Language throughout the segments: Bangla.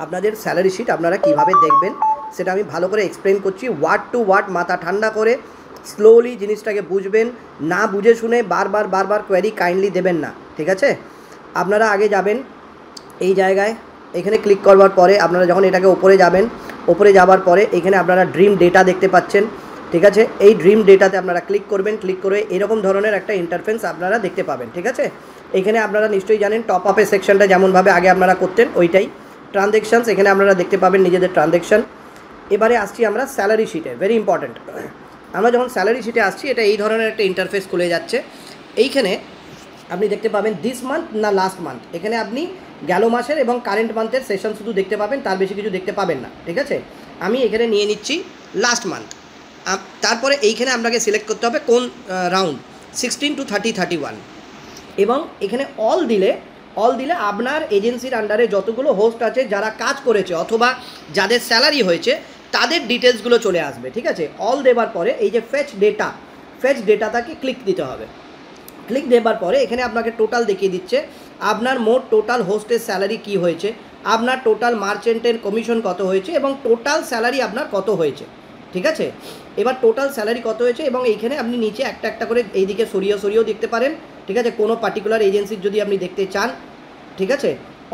আপনাদের স্যালারি শিট আপনারা কীভাবে দেখবেন সেটা আমি ভালো করে এক্সপ্লেন করছি, ওয়ার্ড টু ওয়ার্ড মাথা ঠান্ডা করে স্লোলি জিনিসটাকে বুঝবেন, না বুঝে শুনে বারবার কোয়েরি কাইন্ডলি দেবেন না, ঠিক আছে। আপনারা আগে যাবেন এই জায়গায়, এখানে ক্লিক করবার পরে আপনারা যখন এটাকে ওপরে যাবেন, ওপরে যাওয়ার পরে এখানে আপনারা ড্রিম ডেটা দেখতে পাচ্ছেন, ঠিক আছে। এই ড্রিম ডেটাতে আপনারা ক্লিক করবেন, ক্লিক করে এরকম ধরনের একটা ইন্টারফেস আপনারা দেখতে পাবেন, ঠিক আছে। এখানে আপনারা নিশ্চয়ই জানেন টপ আপের সেকশনটা যেমনভাবে আগে আপনারা করতেন ওইটাই, ট্রানজ্যাকশানস এখানে আপনারা দেখতে পাবেন নিজেদের ট্রানজ্যাকশান। এবারে আসছি আমরা স্যালারি শিটে, ভেরি ইম্পর্ট্যান্ট। আমরা যখন স্যালারি শিটে আসছি এটা এই ধরনের একটা ইন্টারফেস খুলে যাচ্ছে। এইখানে আপনি দেখতে পাবেন দিস মান্থ না লাস্ট মান্থ, এখানে আপনি গেল মাসের এবং কারেন্ট মান্থের সেশন শুধু দেখতে পাবেন, তার বেশি কিছু দেখতে পাবেন না, ঠিক আছে। আমি এখানে নিয়ে নিচ্ছি লাস্ট মান্থ। তারপরে এইখানে আপনাকে সিলেক্ট করতে হবে কোন রাউন্ড, 16 to 30, 31, এবং এখানে অল দিলে আপনার এজেন্সির আন্ডারে যতগুলো হোস্ট আছে যারা কাজ করেছে অথবা যাদের স্যালারি হয়েছে তাদের ডিটেলসগুলো চলে আসবে, ঠিক আছে। অল দেবার পরে এই যে ফেচ ডেটাটাকে ক্লিক দিতে হবে। ক্লিক দেবার পরে এখানে আপনাকে টোটাল দেখিয়ে দিচ্ছে আপনার মোট টোটাল হোস্টের স্যালারি কি হয়েছে, আপনার টোটাল মার্চেন্টের কমিশন কত হয়েছে এবং টোটাল স্যালারি আপনার কত হয়েছে, ঠিক আছে। এবার টোটাল স্যালারি কত হয়েছে এবং এইখানে আপনি নিচে একটা একটা করে এইদিকে সরিয়েও দেখতে পারেন, ঠিক আছে, কোনো পার্টিকুলার এজেন্সির যদি আপনি দেখতে চান, ঠিক আছে।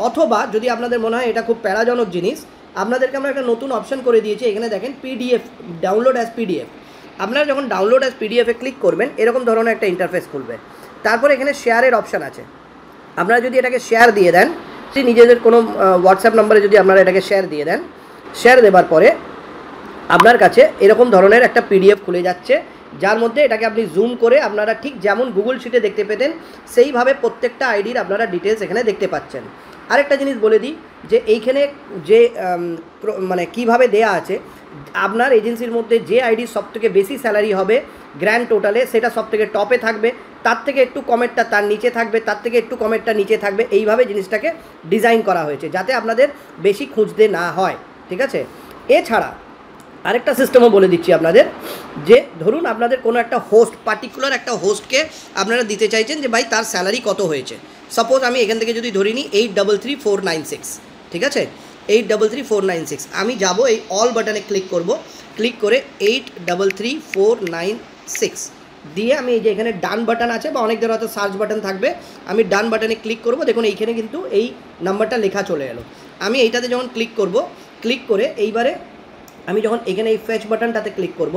অথবা যদি আপনাদের মনে হয় এটা খুব প্যারাজনক জিনিস, আপনাদেরকে আমরা একটা নতুন অপশন করে দিয়েছি, এখানে দেখেন পিডিএফ, ডাউনলোড অ্যাজ পিডিএফ। আপনারা যখন ডাউনলোড অ্যাজ পিডিএফে ক্লিক করবেন এরকম ধরনের একটা ইন্টারফেস খুলবে। তারপরে এখানে শেয়ারের অপশান আছে, আপনারা যদি এটাকে শেয়ার দিয়ে দেন, নিজেদের কোনো হোয়াটসঅ্যাপ নম্বরে যদি আপনারা এটাকে শেয়ার দিয়ে দেন, শেয়ার দেবার পরে আপনার কাছে এরকম ধরনের একটা পিডিএফ খুলে যাচ্ছে, যার মধ্যে এটাকে আপনি জুম করে আপনারা ঠিক যেমন গুগল শিটে দেখতে পেতেন সেইভাবে প্রত্যেকটা আইডির আপনারা ডিটেলস এখানে দেখতে পাচ্ছেন। আরেকটা জিনিস বলে দিই যে এইখানে যে মানে কিভাবে দেয়া আছে, আপনার এজেন্সির মধ্যে যে আইডির সবথেকে বেশি স্যালারি হবে গ্র্যান্ড টোটালে সেটা সবথেকে টপে থাকবে, তার থেকে একটু কমেরটা তার নিচে থাকবে, তার থেকে একটু কমেরটা নিচে থাকবে, এইভাবে জিনিসটাকে ডিজাইন করা হয়েছে যাতে আপনাদের বেশি খুঁজতে না হয়, ঠিক আছে। এছাড়া আরেকটা সিস্টেমও বলে দিচ্ছি আপনাদের, যে ধরুন আপনাদের কোনো একটা হোস্ট, পার্টিকুলার একটা হোস্টকে আপনারা দিতে চাইছেন যে ভাই তার স্যালারি কত হয়েছে। সাপোজ আমি এখান থেকে যদি ধরে নিই 833496, ঠিক আছে, 833496, আমি যাব এই অল বাটনে ক্লিক করব, ক্লিক করে 833496 দিয়ে আমি এই যে এখানে ডান বাটন আছে বা অনেকদের হয়তো সার্চ বাটন থাকবে, আমি ডান বাটনে ক্লিক করব। দেখুন এইখানে কিন্তু এই নাম্বারটা লেখা চলে এলো। আমি এইটাতে যখন ক্লিক করব, ক্লিক করে এইবারে আমি যখন এখানে এই ফেচ বাটনটাতে ক্লিক করব,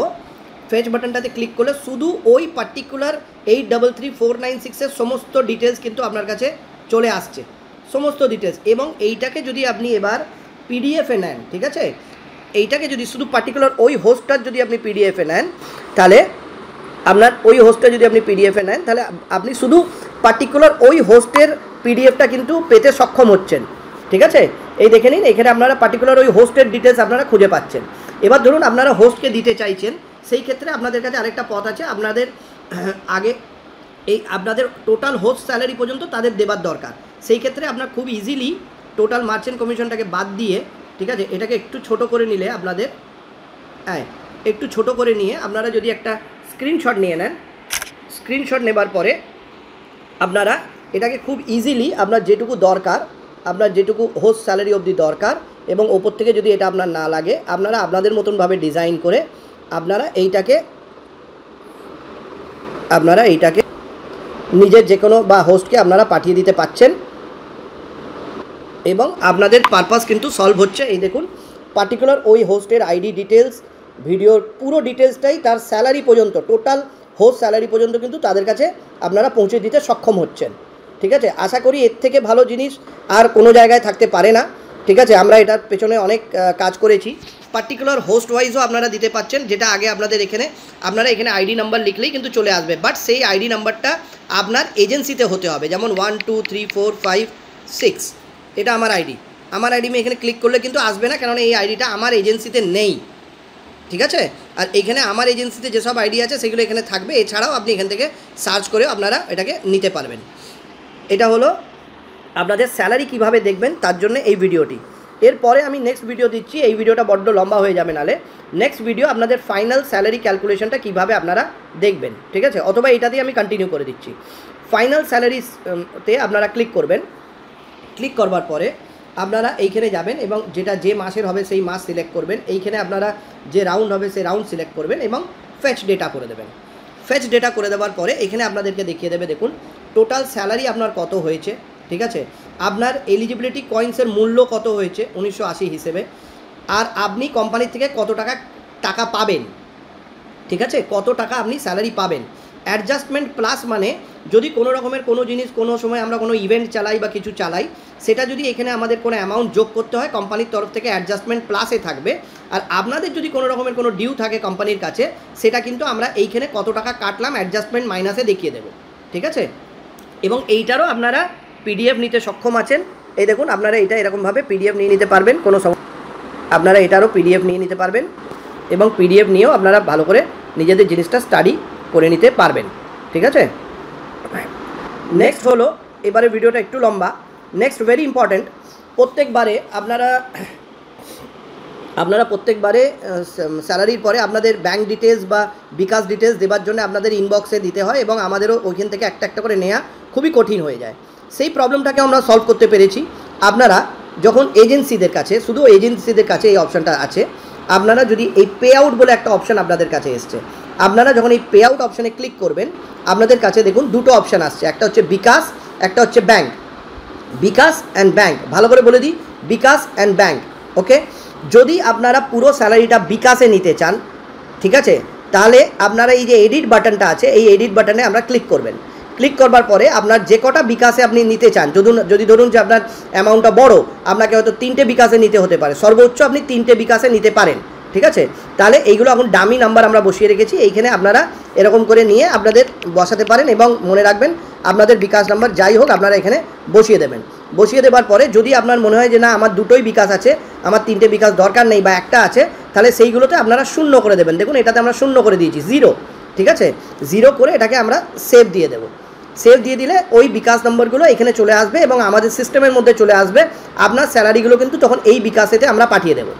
ফেচ বাটনটাতে ক্লিক করলে শুধু ওই পার্টিকুলার 833496-এর সমস্ত ডিটেলস কিন্তু আপনার কাছে চলে আসছে, সমস্ত ডিটেলস। এবং এইটাকে যদি আপনি এবার পিডিএফে নেন, ঠিক আছে, এইটাকে যদি শুধু পার্টিকুলার ওই হোস্টটার যদি আপনি পিডিএফে নেন, তাহলে আপনার ওই হোস্টটা যদি আপনি পিডিএফে নেন তাহলে আপনি শুধু পার্টিকুলার ওই হোস্টের পিডিএফটা কিন্তু পেতে সক্ষম হচ্ছেন, ঠিক আছে। এই দেখে নিন এখানে আপনারা পার্টিকুলার ওই হোস্টের ডিটেলস আপনারা খুঁজে পাচ্ছেন। এবার ধরুন আপনারা হোস্টকে দিতে চাইছেন, সেই ক্ষেত্রে আপনাদের কাছে আরেকটা পথ আছে, আপনাদের আগে এই আপনাদের টোটাল হোস্ট স্যালারি পর্যন্ত তাদের দেবার দরকার। সেই ক্ষেত্রে আপনার খুব ইজিলি টোটাল মার্চেন্ট কমিশনটাকে বাদ দিয়ে, ঠিক আছে, এটাকে একটু ছোট করে নিলে আপনাদের, হ্যাঁ একটু ছোট করে নিয়ে আপনারা যদি একটা স্ক্রিনশট নিয়ে নেন, স্ক্রিনশট নেবার পরে আপনারা এটাকে খুব ইজিলি আপনার যেটুকু দরকার, আপনার যেটুকু হোস্ট স্যালারি অবধি দরকার এবং ওপর থেকে যদি এটা আপনার না লাগে, আপনারা আপনাদের মতনভাবে ডিজাইন করে আপনারা এইটাকে নিজের যে কোনো বা হোস্টকে আপনারা পাঠিয়ে দিতে পাচ্ছেন এবং আপনাদের পারপাস কিন্তু সলভ হচ্ছে। এই দেখুন পার্টিকুলার ওই হোস্টের আইডি ডিটেলস, ভিডিওর পুরো ডিটেলসটাই তার স্যালারি পর্যন্ত, টোটাল হোস্ট স্যালারি পর্যন্ত কিন্তু তাদের কাছে আপনারা পৌঁছে দিতে সক্ষম হচ্ছেন, ঠিক আছে। আশা করি এর থেকে ভালো জিনিস আর কোনো জায়গায় থাকতে পারে না, ঠিক আছে। আমরা এটার পেছনে অনেক কাজ করেছি। পার্টিকুলার হোস্ট ওয়াইজও আপনারা দিতে পাচ্ছেন, যেটা আগে আপনাদের আপনারা এখানে আইডি নাম্বার লিখলেই কিন্তু চলে আসবে, বাট সেই আইডি নাম্বারটা আপনার এজেন্সিতে হতে হবে। যেমন 1 2 3 4 5 6 এটা আমার আইডি আমি এখানে ক্লিক করলে কিন্তু আসবে না, কারণ এই আইডিটা আমার এজেন্সিতে নেই, ঠিক আছে। আর এখানে আমার এজেন্সিতে যেসব আইডি আছে সেগুলো এখানে থাকবে, এছাড়াও আপনি এখান থেকে সার্চ করে আপনারা এটাকে নিতে পারবেন। এটা হলো আপনাদের স্যালারি কিভাবে দেখবেন তার জন্য এই ভিডিওটি। এরপরে আমি নেক্সট ভিডিও দিচ্ছি, এই ভিডিওটা বড্ড লম্বা হয়ে যাবে নালে। নেক্সট ভিডিও আপনাদের ফাইনাল স্যালারি ক্যালকুলেশনটা কিভাবে আপনারা দেখবেন, ঠিক আছে, অথবা এটা দিয়ে আমি কন্টিনিউ করে দিচ্ছি। ফাইনাল স্যালারিতে আপনারা ক্লিক করবেন, ক্লিক করবার পরে আপনারা এইখানে যাবেন এবং যেটা যে মাসের হবে সেই মাস সিলেক্ট করবেন। এইখানে আপনারা যে রাউন্ড হবে সেই রাউন্ড সিলেক্ট করবেন এবং ফেচ ডেটা করে দেবেন। ফেচ ডেটা করে দেওয়ার পরে এখানে আপনাদেরকে দেখিয়ে দেবে, দেখুন টোটাল স্যালারি আপনার কত হয়েছে, ঠিক আছে, আপনার এলিজিবিলিটি কয়েন্সের মূল্য কত হয়েছে 1980 হিসেবে, আর আপনি কোম্পানির থেকে কত টাকা পাবেন, ঠিক আছে, কত টাকা আপনি স্যালারি পাবেন। অ্যাডজাস্টমেন্ট প্লাস মানে যদি কোনো রকমের কোনো জিনিস কোনো সময় আমরা কোনো ইভেন্ট চালাই বা কিছু চালাই, সেটা যদি এখানে আমাদের কোনো অ্যামাউন্ট যোগ করতে হয় কোম্পানির তরফ থেকে অ্যাডজাস্টমেন্ট প্লাসে থাকবে। আর আপনাদের যদি কোনো রকমের কোনো ডিউ থাকে কোম্পানির কাছে, সেটা কিন্তু আমরা এইখানে কত টাকা কাটলাম অ্যাডজাস্টমেন্ট মাইনাসে দেখিয়ে দেবো, ঠিক আছে। এবং এইটারও আপনারা পিডিএফ নিতে সক্ষম আছেন। এই দেখুন আপনারা এটা এরকমভাবে পিডিএফ নিয়ে নিতে পারবেন, কোনো আপনারা এটারও পিডিএফ নিয়ে নিতে পারবেন এবং পিডিএফ নিয়েও আপনারা ভালো করে নিজেদের জিনিসটা স্টাডি করে নিতে পারবেন, ঠিক আছে। নেক্সট হলো, এবারে ভিডিওটা একটু লম্বা, নেক্সট ভেরি ইম্পর্ট্যান্ট, প্রত্যেকবারে আপনারা প্রত্যেকবারে স্যালারির পরে আপনাদের ব্যাঙ্ক ডিটেলস বা বিকাশ ডিটেলস দেওয়ার জন্য আপনাদের ইনবক্সে দিতে হয় এবং আমাদেরও ওইখান থেকে একটা একটা করে নেওয়া খুবই কঠিন হয়ে যায়। সেই প্রবলেমটাকে আমরা সলভ করতে পেরেছি। আপনারা যখন এজেন্সিদের কাছে, শুধু এজেন্সিদের কাছে এই অপশানটা আছে, আপনারা যদি এই পে আউট বলে একটা অপশান আপনাদের কাছে এসছে, আপনারা যখন এই পে আউট অপশানে ক্লিক করবেন আপনাদের কাছে দেখুন দুটো অপশান আসছে, একটা হচ্ছে বিকাশ, একটা হচ্ছে ব্যাঙ্ক। বিকাশ অ্যান্ড ব্যাঙ্ক, ভালো করে বলে দিই, বিকাশ অ্যান্ড ব্যাঙ্ক, ওকে। যদি আপনারা পুরো স্যালারিটা বিকাশে নিতে চান, ঠিক আছে, তাহলে আপনারা এই যে এডিট বাটনটা আছে, এই এডিট বাটনে আমরা ক্লিক করবেন। ক্লিক করবার পরে আপনার যে কটা বিকাশে আপনি নিতে চান, যদি ধরুন যে আপনার অ্যামাউন্টটা বড়, আপনাকে হয়তো 3টে বিকাশে নিতে হতে পারে, সর্বোচ্চ আপনি 3টে বিকাশে নিতে পারেন, ঠিক আছে। তাহলে এইগুলো এখন ডামি নাম্বার আমরা বসিয়ে রেখেছি, এইখানে আপনারা এরকম করে নিয়ে আপনাদের বসাতে পারেন এবং মনে রাখবেন আপনাদের বিকাশ নাম্বার যাই হোক আপনারা এখানে বসিয়ে দেবেন। বসিয়ে দেওয়ার পরে যদি আপনার মনে হয় যে না আমার দুটোই বিকাশ আছে, আমার 3টে বিকাশ দরকার নেই বা একটা আছে, তাহলে সেইগুলোতে আপনারা 0 করে দেবেন। দেখুন এটাতে আমরা 0 করে দিয়েছি, 0, ঠিক আছে, 0 করে এটাকে আমরা সেভ দিয়ে দেবো। সেভ দিয়ে দিলে ওই বিকাশ নম্বরগুলো এখানে চলে আসবে এবং আমাদের সিস্টেমের মধ্যে চলে আসবে। আপনার স্যালারিগুলো কিন্তু তখন এই বিকাশেতে আমরা পাঠিয়ে দেবো,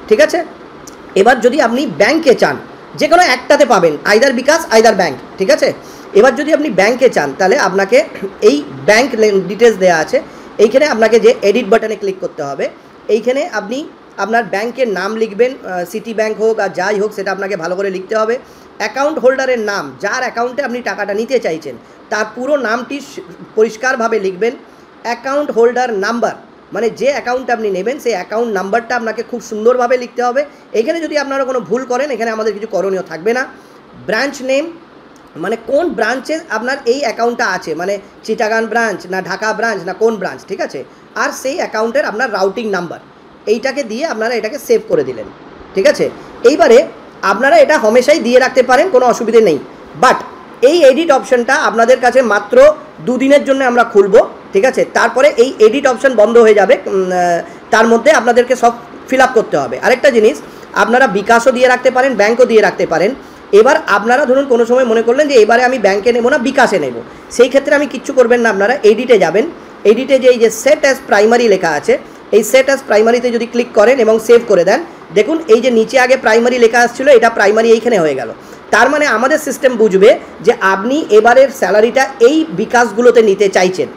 ঠিক আছে। এবার যদি আপনি ব্যাংকে চান, যে কোনো একটাতে পাবেন, আইদার বিকাশ আইদার ব্যাংক, ঠিক আছে। এবার যদি আপনি ব্যাংকে চান তাহলে আপনাকে এই ব্যাংক ডিটেলস দেওয়া আছে, এইখানে আপনাকে যে এডিট বাটনে ক্লিক করতে হবে। এইখানে আপনি আপনার ব্যাংকের নাম লিখবেন, সিটি ব্যাংক হোক আর যাই হোক সেটা আপনাকে ভালো করে লিখতে হবে। অ্যাকাউন্ট হোল্ডারের নাম, যার অ্যাকাউন্টে আপনি টাকাটা নিতে চাইছেন তার পুরো নামটি পরিষ্কারভাবে লিখবেন। অ্যাকাউন্ট হোল্ডার নাম্বার, মানে যে অ্যাকাউন্টটা আপনি নেবেন সেই অ্যাকাউন্ট নাম্বারটা আপনাকে খুব সুন্দরভাবে লিখতে হবে। এখানে যদি আপনারা কোনো ভুল করেন এখানে আমাদের কিছু করণীয় থাকবে না। ব্রাঞ্চ নেম, মানে কোন ব্রাঞ্চে আপনার এই অ্যাকাউন্টটা আছে, মানে চিটাগাং ব্রাঞ্চ না ঢাকা ব্রাঞ্চ না কোন ব্রাঞ্চ, ঠিক আছে। আর সেই অ্যাকাউন্টের আপনার রাউটিং নাম্বার, এইটাকে দিয়ে আপনারা এটাকে সেভ করে দিলেন, ঠিক আছে। এইবারে আপনারা এটা হামেশাই দিয়ে রাখতে পারেন, কোনো অসুবিধে নেই। বাট এই এডিট অপশানটা আপনাদের কাছে মাত্র 2 দিনের জন্য আমরা খুলব, ঠিক আছে। তারপরে এই এডিট অপশান বন্ধ হয়ে যাবে, তার মধ্যে আপনাদেরকে সব ফিল আপ করতে হবে। আরেকটা জিনিস, আপনারা বিকাশও দিয়ে রাখতে পারেন, ব্যাঙ্কও দিয়ে রাখতে পারেন। এবার আপনারা ধরুন কোনো সময় মনে করলেন যে এবারে আমি ব্যাঙ্কে নেব না বিকাশে নেব, সেই ক্ষেত্রে আমি কিচ্ছু করবেন না, আপনারা এডিটে যাবেন। এডিটে যে এই যে সেট অ্যাজ প্রাইমারি লেখা আছে, এই সেট অ্যাজ প্রাইমারিতে যদি ক্লিক করেন এবং সেভ করে দেন, দেখুন এই যে নিচে আগে প্রাইমারি লেখা আসছিল এটা প্রাইমারি এইখানে হয়ে গেল। তার মানে আমাদের সিস্টেম বুঝবে যে আপনি এবারের স্যালারিটা এই বিকাশগুলোতে নিতে চাইছেন।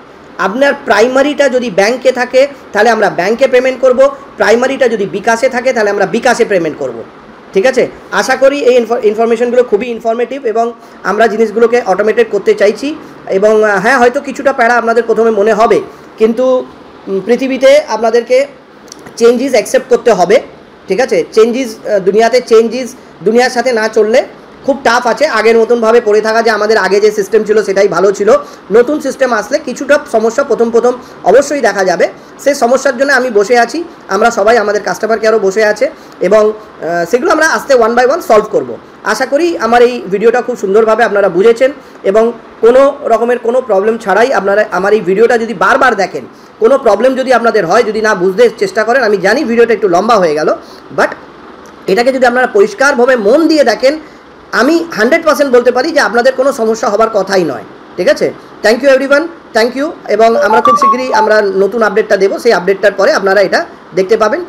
আপনার প্রাইমারিটা যদি ব্যাঙ্কে থাকে তাহলে আমরা ব্যাঙ্কে পেমেন্ট করব, প্রাইমারিটা যদি বিকাশে থাকে তাহলে আমরা বিকাশে পেমেন্ট করব, ঠিক আছে। আশা করি এই ইনফরমেশনগুলো খুবই ইনফরমেটিভ এবং আমরা জিনিসগুলোকে অটোমেটেড করতে চাইছি। এবং হ্যাঁ, হয়তো কিছুটা প্যারা আপনাদের প্রথমে মনে হবে, কিন্তু পৃথিবীতে আপনাদেরকে চেঞ্জেস অ্যাকসেপ্ট করতে হবে, ঠিক আছে। দুনিয়াতে দুনিয়ার সাথে না চললে খুব টাফ আছে। আগের মতনভাবে পড়ে থাকা যে আমাদের আগে যে সিস্টেম ছিল সেটাই ভালো ছিল, নতুন সিস্টেম আসলে কিছুটা সমস্যা প্রথম অবশ্যই দেখা যাবে। সেই সমস্যার জন্য আমি বসে আছি, আমরা সবাই, আমাদের কাস্টমার কেয়ারও বসে আছে এবং সেগুলো আমরা আস্তে 1 বাই 1 সলভ করব। আশা করি আমার এই ভিডিওটা খুব সুন্দরভাবে আপনারা বুঝেছেন এবং কোনো রকমের কোনো প্রবলেম ছাড়াই আপনারা আমার এই ভিডিওটা যদি বারবার দেখেন, কোনো প্রবলেম যদি আপনাদের হয়, যদি না বুঝতে চেষ্টা করেন, আমি জানি ভিডিওটা একটু লম্বা হয়ে গেল, বাট এটাকে যদি আপনারা পরিষ্কারভাবে মন দিয়ে দেখেন, আমি 100% বলতে পারি যে আপনাদের কোনো সমস্যা হবার কথাই নয়, ঠিক আছে। Thank you everyone, thank you. এবং আমরা খুব শীঘ্রই আমরা নতুন আপডেটটা দেবো, সেই আপডেটটার পরে আপনারা এটা দেখতে পাবেন।